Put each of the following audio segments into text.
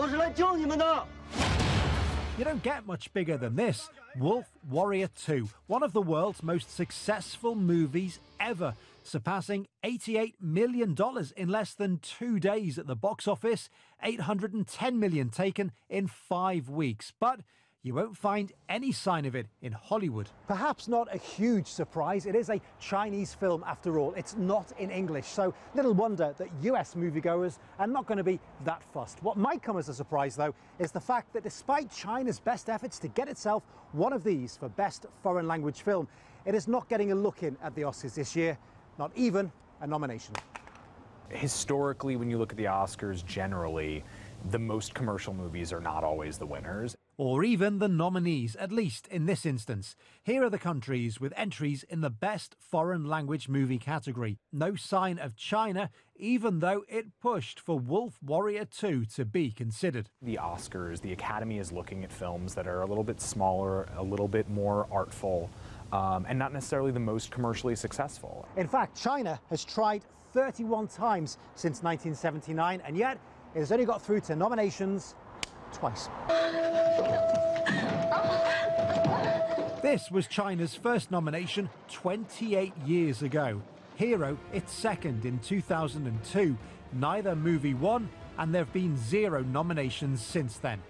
我是来救你们的。 You don't get much bigger than this. Wolf Warrior 2, one of the world's most successful movies ever, surpassing $88 million in less than 2 days at the box office, $810 million taken in 5 weeks. But you won't find any sign of it in Hollywood. Perhaps not a huge surprise. It is a Chinese film after all. It's not in English, so little wonder that US moviegoers are not going to be that fussed. What might come as a surprise, though, is the fact that despite China's best efforts to get itself one of these for Best Foreign Language Film, it is not getting a look in at the Oscars this year, not even a nomination. Historically, when you look at the Oscars generally, the most commercial movies are not always the winners. Or even the nominees, at least in this instance. Here are the countries with entries in the Best Foreign Language Movie category. No sign of China, even though it pushed for Wolf Warrior 2 to be considered. The Oscars, the Academy is looking at films that are a little bit smaller, a little bit more artful, and not necessarily the most commercially successful. In fact, China has tried 31 times since 1979, and yet it has only got through to nominations twice. This was China's first nomination 28 years ago. Hero, its second in 2002. Neither movie won, and there have been 0 nominations since then.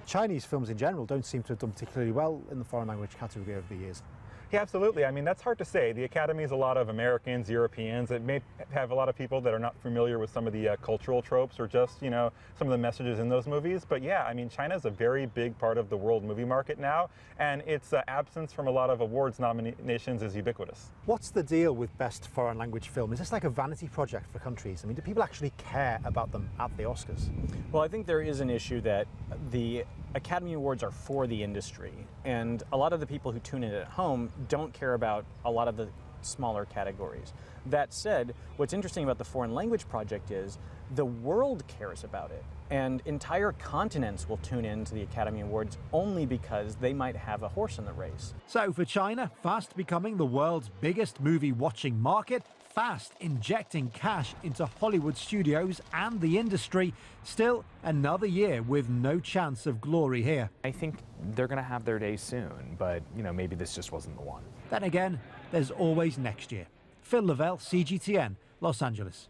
Chinese films in general don't seem to have done particularly well in the foreign language category over the years. Yeah, absolutely. I mean, that's hard to say. The Academy is a lot of Americans, Europeans. It may have a lot of people that are not familiar with some of the cultural tropes or just, you know, some of the messages in those movies. But yeah, I mean, China is a very big part of the world movie market now, and its absence from a lot of awards nominations is ubiquitous. What's the deal with Best Foreign Language Film? Is this like a vanity project for countries? I mean, do people actually care about them at the Oscars? Well, I think there is an issue that the Academy Awards are for the industry, and a lot of the people who tune in at home don't care about a lot of the smaller categories. That said, what's interesting about the Foreign Language Project is the world cares about it, and entire continents will tune in to the Academy Awards only because they might have a horse in the race. So for China, fast becoming the world's biggest movie watching market, fast injecting cash into Hollywood studios and the industry, still another year with no chance of glory here. I think they're going to have their day soon, but, you know, maybe this just wasn't the one. Then again, there's always next year. Lavelle, CGTN, Los Angeles.